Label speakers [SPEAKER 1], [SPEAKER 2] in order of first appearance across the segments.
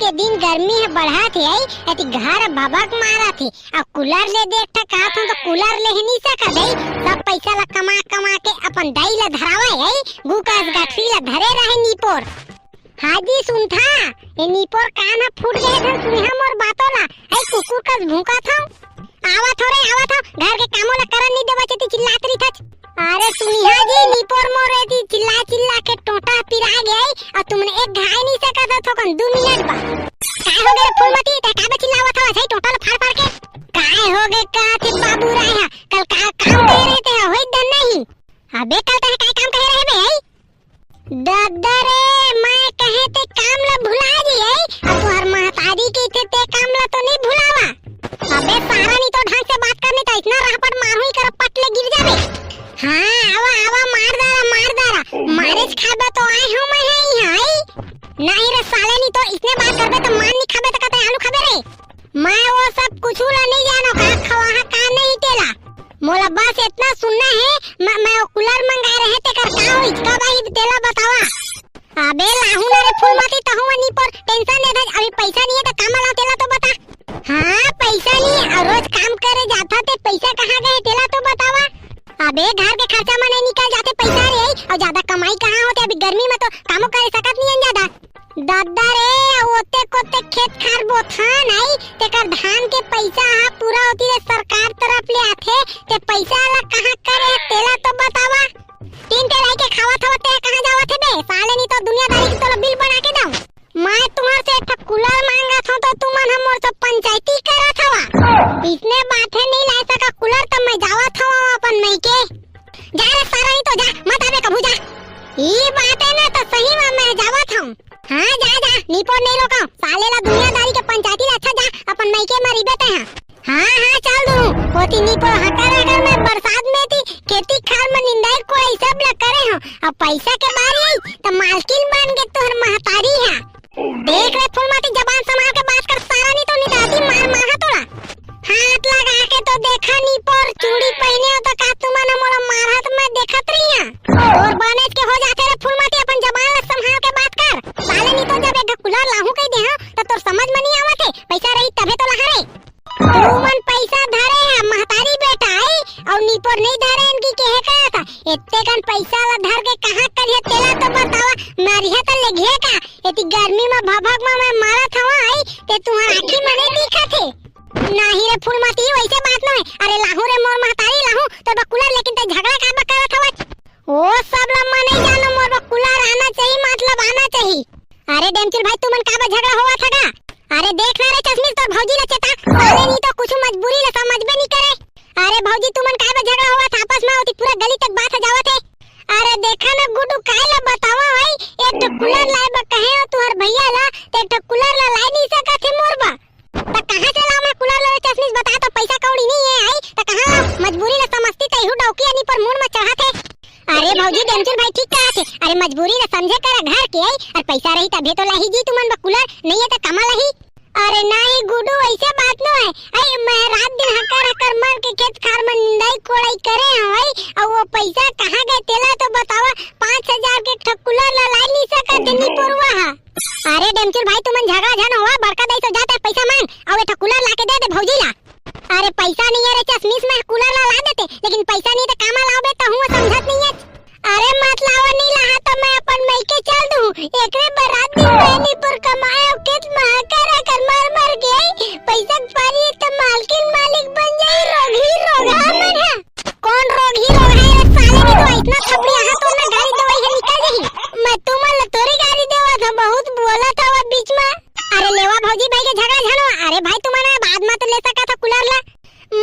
[SPEAKER 1] के दिन गर्मी है बढ़ा थे एती घर भभक मारा थे अब कूलर ले देख ठका तो कूलर ले ही नहीं सका दई सब पैसा ला कमा कमा के अपन दाई ला धरावा है गुकास गाठी ला धरे रहे नीपोर हाजी सुनथा ये नीपोर कान फूट गए थे सुनिहा मोर बातों ला ऐ कुकुर का भूखा था आवा घर के कामों ला करन नहीं देवा चती चिल्लात रही था। अरे सुनिहा जी नीपोर मोर एती चिल्ला के टोटा पिरा गई और तुमने एक घाय नहीं सका था थोकन 2 मिनट बा काय हो गए फूलमती ते काबे चिल्लावा था सही टोटा ला फाड़ के काय हो गए का थे बाबू राया कल का काम कर रहे थे होई दन नहीं अबे कल ते काय काम कर रहे बे दादा रे मैं कहे ते काम ला भुला दी है अब तुहर महतारी के थे ते काम ला तो नहीं भुलावा अबे सारा नहीं तो ढंग से बात करने तो इतना राहपट मारू ही कर पटले गिर जावे हां आवा मार दारा मारेज खाबे तो आए हूं मैं है नहीं रे साले नहीं तो इतने बात करबे तो मान नहीं खाबे तो कहते आलू खाबे रे मैं वो सब कुछ ला नहीं जानो का खवा का नहीं तेला मोला बस इतना सुनना है मैं कूलर मंगा रहे थे कर का होई का भाई तेला बतावा अबे लाहू ना रे फूलमती तहु नहीं पर टेंशन नहीं था अभी पैसा नहीं है तो काम ला तेला तो बता हां पैसा नहीं और रोज काम करे जाता थे पैसा कहां गए तेला तो बतावा अबे घर के खर्चा में नहीं निकल जाते पैसा रे और ज्यादा कमाई कहां होते अभी गर्मी में तो कामों कर सकत नहीं ज्यादा दादा रे ओते कोते खेत खार बोथा नहीं तेकर धान के पैसा पूरा होती रे सरकार तरफ ले आथे ते पैसा ला कहां करे तेला तो बतावा तीन के लाके खावा था ते कहां जावा थे बे साले नहीं तो दुनियादारी की तो बिल बना के दाऊ मैं तुम्हारे से एक कूलर मांगा था तो तुम मन हमर से पंचायती करा था इतने बातें नहीं ला सका कूलर तो मैं जावा था अपन नहीं के जा रे सारा नहीं तो जा मत आवे कभू जा ये बात है ना तो सही में मैं जावा था हां जा नीपोर नहीं रोका साले ला दुनियादारी के पंचायती ला अच्छा जा अपन नहीं के मरी बेटे हैं हां चल दूं होती नीपोर हकर अगर मैं बरसात में थी खेती खाल में निंदाई कोई सब ला करे हो अब पैसा के बारी आई तो मालकिन बन के तोहर महतारी है देख रे फूलमती जबान संभाल के बात कर सारा नहीं तो निदाती मार तोड़ा हाथ लगा के तो देखा नहीं पर चूड़ी पहने हो तो का तुमने मोला मारत में देखत रही है और बनेज के हो जाते रे फूलमती अपन जबान ला संभाल के बात कर साले नहीं तो जब एक कूलर लाहू कह दे तो तोर समझ में नहीं आवत है पैसा रही तबे तो लहा रे तू मन पैसा धरे है महतारी बेटा आई और नीपोर नहीं धरे इनकी कहे का था इतने कन पैसा ला धर के कहां करिए तेला तो बतावा मारिया तो लगे का इतनी गर्मी में भभक में मैं मारा था आई ते तुम्हार आंखी में नहीं दिखा थे नहीं रे फूलमती वैसे बात नहीं अरे लाहू रे मोर महतारी लाहू तो बकुलर लेकिन ते झगड़ा का बकरा था वो सब लम्मा नहीं जानो मोर बकुलर आना चाहिए मतलब आना चाहिए अरे डेमचुल भाई तुमन का झगड़ा हुआ था का अरे देख ना रे चश्मिश तो भौजी ने चेता साले नहीं तो कुछ मजबूरी ले समझ में नहीं करे अरे भौजी तुमन का झगड़ा हुआ था आपस में होती पूरा गली तक बात जावत है अरे देखा ना गुड्डू काय ला बतावा भाई एक तो कूलर लाए बा कहे हो तुहर भैया ला ते तो कूलर ला लाई नहीं सका थे मोरबा त कहां से लाऊं मैं कूलर ला चश्मिश बता तो पैसा कौड़ी नहीं है आई त कहां लाऊं मजबूरी ले समझती तई हु डौकी नहीं पर मुंह में चढ़ा थे अरे भौजी डेमचुल भाई ठीक कहा थे अरे मजबूरी ले समझे कर घर के आई और पैसा रही तबे तो लाही जी तुमन बा कूलर नहीं है तो कमा लाही अरे नहीं गुड्डू ऐसे बात न है आई मैं रात दिन हकर मर के खेत खार में निंदाई कोड़ाई करे हई और वो पैसा कहां गए तेला तो बतावा 5000 के ठकुलर ला लाई नहीं सका देनी पुरवा अरे डेमचुल भाई तुमन झगड़ा झन हुआ बड़का दई तो जाता पैसा मांग और ठकुलर ला के दे दे भौजी ला अरे पैसा नहीं है रे चश्मिश में कूलर ला देते लेकिन पैसा नहीं तो कामा लाओबे तो हुआ समझत नहीं है अरे मत लावा नहीं ला तो मैं अपन मई के चल दूं एकरे बरात दिन मैंने पर कमाया खेत में कर मर गई पैसा पारी तो मालकिन मालिक बन जाई रोगा मन है कौन रोग है रे साले की तो इतना थपड़ी हाथ तो ना गाड़ी दवाई है निकल गई मैं तुमन तोरी गाड़ी देवा था बहुत बोला था वो बीच में अरे लेवा भौजी भाई के झगड़ा झनो अरे भाई तुम्हारा बाद में तो ले सका था कूलर ला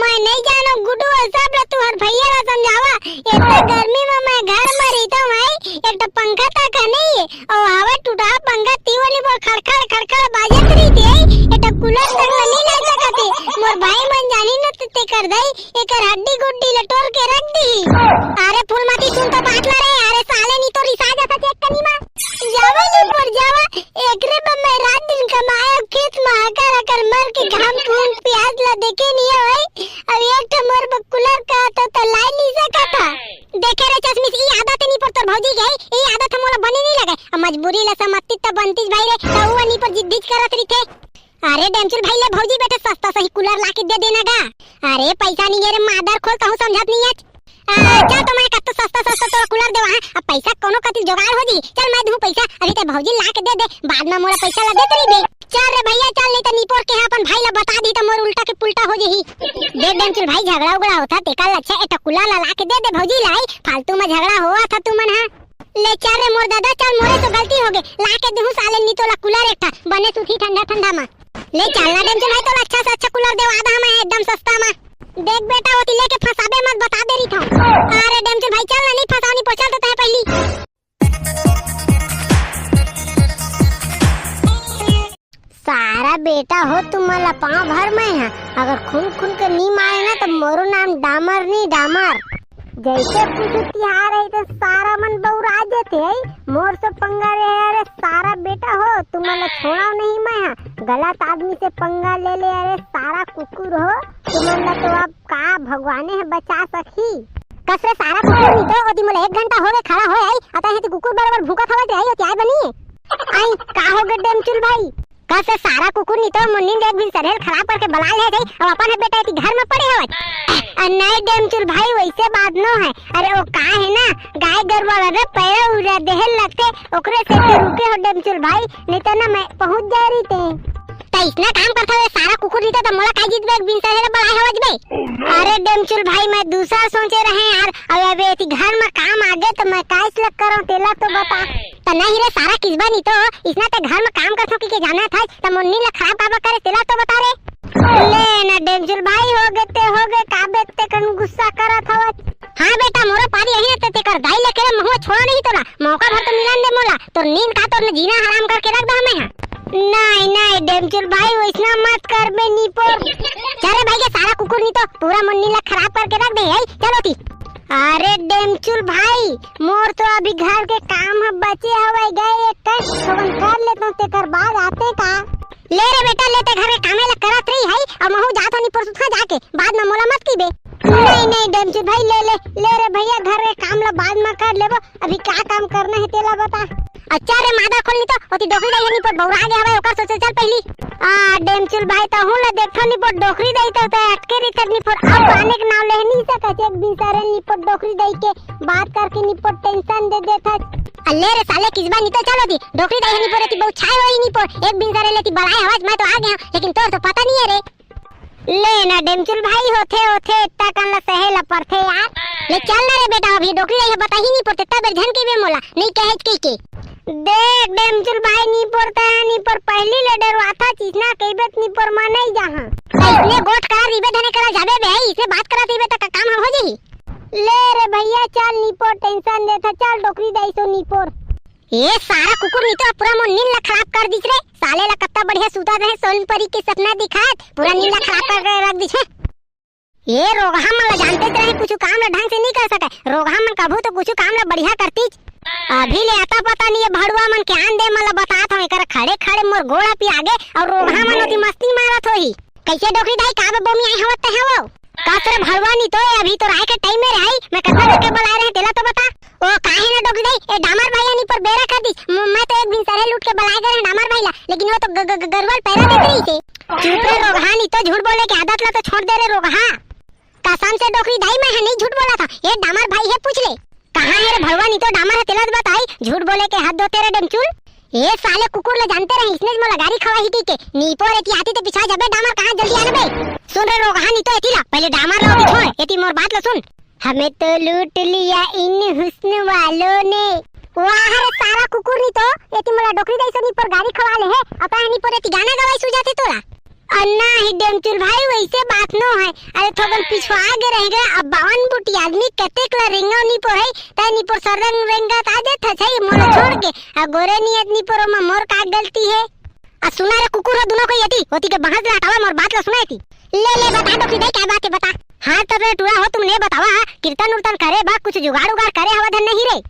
[SPEAKER 1] मैं नहीं जानो गुड्डू सब ला तुहर भैया ला समझावा इतना गर्मी में मैं घर में रहता हूं भाई एक तो पंखा तक नहीं है और हवा टूटा पंखा तीवली पर खड़खड़ बाजत रही थी एक तो कूलर तक नहीं ले सकते मोर भाई मन जानी न ते कर दई एकर हड्डी गुड्डी लटोर के रख दी अरे फूलमती सुन तो बात ला रे अरे साले नहीं तो रिसा जाता चेक कनी मां जावा नहीं पर जावा एकरे में मैं रात दिन कमाया खेत में आकर मर के घाम खून प्याज ला देखे नहीं है भाई अब एक तो मोर बकुलर का तो लाई नहीं सका था देखे रे चश्मिश ई आदत नहीं पर तो भौजी गई ई आदत मोला बनी नहीं लगे अब मजबूरी ला समझती तो बनती भाई रे तो वो नहीं पर जिद्दी करत जात रही थे। अरे डेमचुल भाई ले भौजी बेटे सस्ता सही कूलर ला के दे देना गा। अरे पैसा नहीं है रे मादर खोल कहूं समझत नहीं है। चल तो मैं कत्तो सस्ता सस्ता तो कूलर देवा है। अब पैसा कोनो कति जुगाड़ हो जी। चल मैं दूं पैसा अभी ते भौजी ला के दे दे बाद में मोरा पैसा ला देत रही बे। चल रे भैया चल नहीं तो निपोर के अपन भाई ला बता दी तो मोर उल्टा के पुल्टा हो जही। देख डेमचुल भाई झगड़ा उगड़ा होता तेका अच्छा ए कूलर ला के दे दे भौजी लाई फालतू में झगड़ा हुआ था तू मन। हां ले चल रे मोर दादा चल मोरे तो गलती हो गई ला के दूं साले नी तो ला कूलर एकटा बने सुखी ठंडा ठंडा में ले चलना डेमचुल भाई तो अच्छा से अच्छा कूलर देवा दा मैं एकदम सस्ता में। देख बेटा वो तिले के फसाबे मत बता दे रही था। अरे डेमचुल भाई चल नहीं फसानी पहुंचल तो तय पहली। सारा बेटा हो तुम मला पांव भर में है अगर खून खून के नी मारे ना तो मोरो नाम डामर नहीं डामर। जैसे कुछ तिहार है तो सारा मन बौरा जेते है मोर से पंगा रे। अरे सारा बेटा हो तुम मला छोड़ा नहीं मैं गलत आदमी से पंगा ले ले। अरे सारा कुकुर हो तुम मला तो अब का भगवाने है बचा सकी कसरे सारा कुकुर नहीं तो ओदी मला 1 घंटा हो गए खड़ा हो आई आता है तो कुकुर बराबर भूखा थवा आई हो क्या बनी आई का हो गए डेमचुल भाई कैसे सारा कुकुर नहीं तो मुन्नी देख भी सरेल खराब करके बला ले गई और अपन बेटा इति घर में पड़े हवत। नहीं डेमचुल भाई वैसे बात न है। अरे वो का है ना गाय गरवा रे पैर उड़ा देहल लगते ओकरे से रुके हो डेमचुल भाई नहीं तो ना मैं पहुंच जा रही थे तो इतना काम करता है सारा कुकुर नहीं तो मोला का जीत बैग बिन सरेल बला हवत बे। अरे डेमचुल भाई मैं दूसरा सोचे रहे यार अब इति घर में काम आ गए तो मैं काइस लग करो तेला तो बता तो नहीं रे सारा किसबा नहीं तो इसना ते घर में काम करथो कि के जाना था तो मुन्नी ला खराब बाबा करे तेला तो बता रे। ले ना डेमचुल भाई हो गए काबे ते कन गुस्सा करत हवत। हां बेटा मोरा पारी यही ते कर दाई लेके महुआ छोड़ा नहीं तोला मौका भर तो मिलन दे मोला तो नींद का तो जीना हराम करके रख दो हमें। नहीं डेमचुल भाई वैसना मत कर बे नीपोर। चले भाई के सारा कुकुर नहीं तो पूरा मुन्नी ला खराब करके रख दे आई चलो ती। अरे डेमचुल भाई मोर तो अभी घर के काम बचे हवे गए एक कन कर लेतो ते कर बाद आते का ले रे बेटा लेते घर के कामे ला करत रही है और महू जात हनी परसु था जाके बाद में मोला मत कीबे। नहीं डेमचुल भाई ले रे भैया घर के काम ला बाद में कर लेबो अभी क्या काम करना है तेला बता। अच्छा रे मादा खोलनी तो ओती डोकरी दई हनी पर बौरा गया हवे ओकर सोचे चल पहली। डेमचुल भाई तो हूं ला देखो नी पर डोकरी दई तो अटके री करनी पर अब आने के नाम ले नहीं सके एक दिन सारे नी पर डोकरी दई के बात करके नी पर टेंशन दे देता। अल्ले रे साले किसबा नी तो चलो दी डोकरी दई हनी पर ती बहुत छाई होई नी पर एक दिन सारे लेती बड़ाई आवाज मैं तो आ गया लेकिन तोर तो पता नहीं है रे। ले ना डेमचुल भाई होथे इतना कन ला सहेला परथे यार ले चल ना रे बेटा अभी डोकरी दई बता ही नहीं पड़ते तब झन के बे मोला नहीं कहे के देख डेमचुल भाई नी पड़ता है नी पर पहली ले डरवाता चीजना कईबत नी पर मा नहीं जहां इसने गोठ कर रिबे धने करा जाबे बे इसे बात कराती बे त काम हो जही। ले रे भैया चल नी पर टेंशन देता चल डोकरी दई सो नी पर ये सारा कुकुर नी तो पूरा मोर नींद ला खराब कर दिस रे साले ला कत्ता बढ़िया सूता रहे सोनपरी के सपना दिखात पूरा नींद ला खराब कर रख दिस। ये रोगहा मन ला जानते रहे कुछ काम ला ढंग से नहीं कर सके रोगहा मन कभू तो कुछ काम ला बढ़िया करती अभी ले आता पता नहीं है भड़ुआ मन के आन दे मला बतात हो कर खड़े खड़े मोर गोड़ा पी आगे और रोगहा मन ओती मस्ती मारत होई कैसे डोकरी दाई काबे बमी आई होत है वो कासरे भड़ुआ नहीं तो अभी तो राय के टाइम में रही मैं कत्ता करके बुला रहे तेला तो बता ओ काहे ना डोकरी दाई ए डामर भैया नी पर बेरा कर दी मैं तो एक दिन सरे लूट के बुलाए गए डामर भैया लेकिन वो तो गरवल पैरा दे रही थी चुप रे रोगहा नहीं तो झूठ बोले की आदत ला तो छोड़ दे रे रोगहा कसम से डोकरी दाई मैं नहीं झूठ बोला था ये डामर भाई है पूछ ले कहां है रे भड़वा नहीं तो डामर है तेला बताई झूठ बोले के हाथ धोते रे डमचुल ये साले कुकुर ले जानते रहे इसने मोला गाड़ी खवा ही के नीपो रेती आती तो पिछा जबे डामर कहां जल्दी आने बे सुन रे रोगहा नहीं तो एती ला पहले डामर लो छोड़ एती मोर बात ला सुन हमें तो लूट लिया इन हुस्न वालों ने वाह रे सारा कुकुर नहीं तो एती मोला डोकरी दई सनी पर गाड़ी खवा ले है अपा हनी पर एती गाना गवाई सुजाते तोरा अन्ना ही डेमचुल भाई वैसे बात न है। अरे थोगन पिछवा आगे रह गए अब 52 बुटी आदमी कतेक ला रिंगा नी पर है तय नी पर सरदन रेंगा ता देत है मोला छोड़ के आ गोरे नी आदमी पर मोर का गलती है आ सुना रे कुकुर दोनों को यति होती के बहस ला हटावा मोर बात ला सुनाई थी ले बता दो किदे क्या बात है बता। हां तब रे टूरा हो तुमने बतावा कीर्तन उर्तन करे बा कुछ जुगाड़ उगाड़ करे हवा धन नहीं रे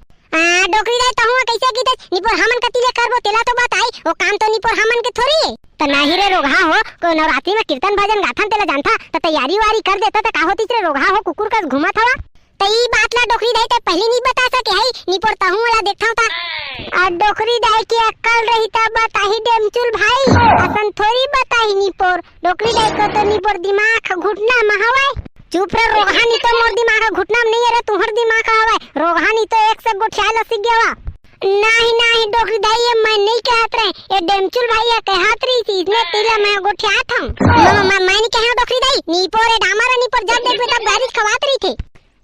[SPEAKER 1] डोकरी दे तो हुआ कैसे कीते निपर हमन कतिले करबो तेला तो बात आई वो काम तो निपर हमन के थोड़ी है त नाही रे रोगहा हो को नवरात्रि में कीर्तन भजन गाथन तेला जानता त तैयारी वारी कर देता त का होती रे रोगहा हो कुकुर का घुमा था तई बात ला डोकरी दाई ते पहले नहीं बता सके है निपोर ताहू वाला देखता था। आ डोकरी दाई की अक्कल रही त बताही डेमचुल भाई, असन थोड़ी बताही निपोर। डोकरी दाई को तो निपोर दिमाग घुटना महावे। चुप रह रोहानी तो मोर दिमाग घुटना में नहीं है रे, तुहर दिमाग हवे। रोहानी तो एक से गोठ्याल सीख गया। नहीं डोकरी दाई ये मैं नहीं कहत रहे, ये डेमचुल भाई ये कहत रही थी, इसने तिला मैं गोठ्यात हूं। मैं नहीं कहा डोकरी दाई, निपोर ए डामर निपोर जब देखबे तब गाड़ी खवात रही थी।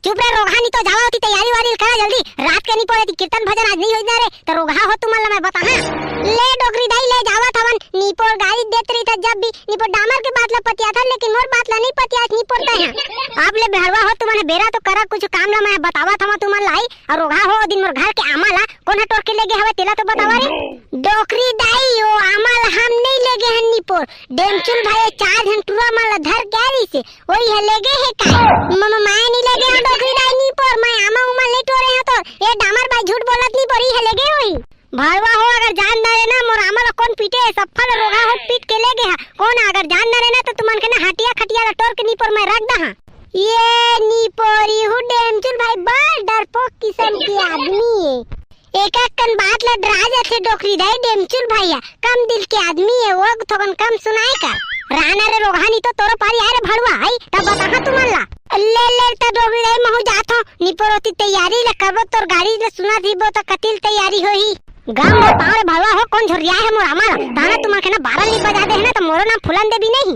[SPEAKER 1] चुप रह रोगानी तो जावा होती तैयारी वारी करा जल्दी, रात के नहीं पड़े कीर्तन भजन आज नहीं होई रे तो रोगा हो तुमला मैं बता। हां ले डोकरी दाई ले जावा थवन नीपोर गाड़ी देत रही था जब भी नीपोर डामर के बात ला पतिया था, लेकिन मोर बात ला नहीं पतिया नीपोर ता है। आप ले बेहरवा हो तुमने बेरा तो करा कुछ काम ला मैं बतावा था तुमन लाई और रोगा हो दिन मोर घर के आमाला कोन टोर के लेगे हवे तेला तो बतावा रे। डोकरी दाई ओ आमाल हम नहीं लेगे हैं नीपोर, डेमचुल भाई 4 घंटुआ माला धर गैरी से वही है लेगे है का मम्मा मैं नहीं लेगे डोकरी दाई नहीं पर मैं आमा उमा ले तो रहे तो ये डामर भाई झूठ बोलत नहीं परी है लेगे होई। भरवा हो अगर जान दे ना मोर आमा ला कौन पीटे सफल रोगा हो पीट के ले गया कौन, अगर जान दे ना तो तुमन के ना हटिया खटिया ला टोर के नी पर मैं रख दा। हां ये नी परी हु डेमचुल भाई बड़ डरपोक किस्म के आदमी है। एक कन बात ला डरा जाथे डोकरी दाई डेमचुल भैया कम दिल के आदमी है, वो थोकन कम सुनाए का राना रे रोगानी तो तोरो पारी आए रे भड़वा आई तब बता तुमन ला ले त डोकरी दाई महु जाथो निपोरती तैयारी ला करबो तोर गाड़ी ला सुना दीबो तो कतिल तैयारी होही। गांव में पारे भड़वा हो कौन झुरिया है मोर आमा ताना तुमन के ना 12 नहीं बजा दे है ना तो मोरो नाम फुलन देबी नहीं।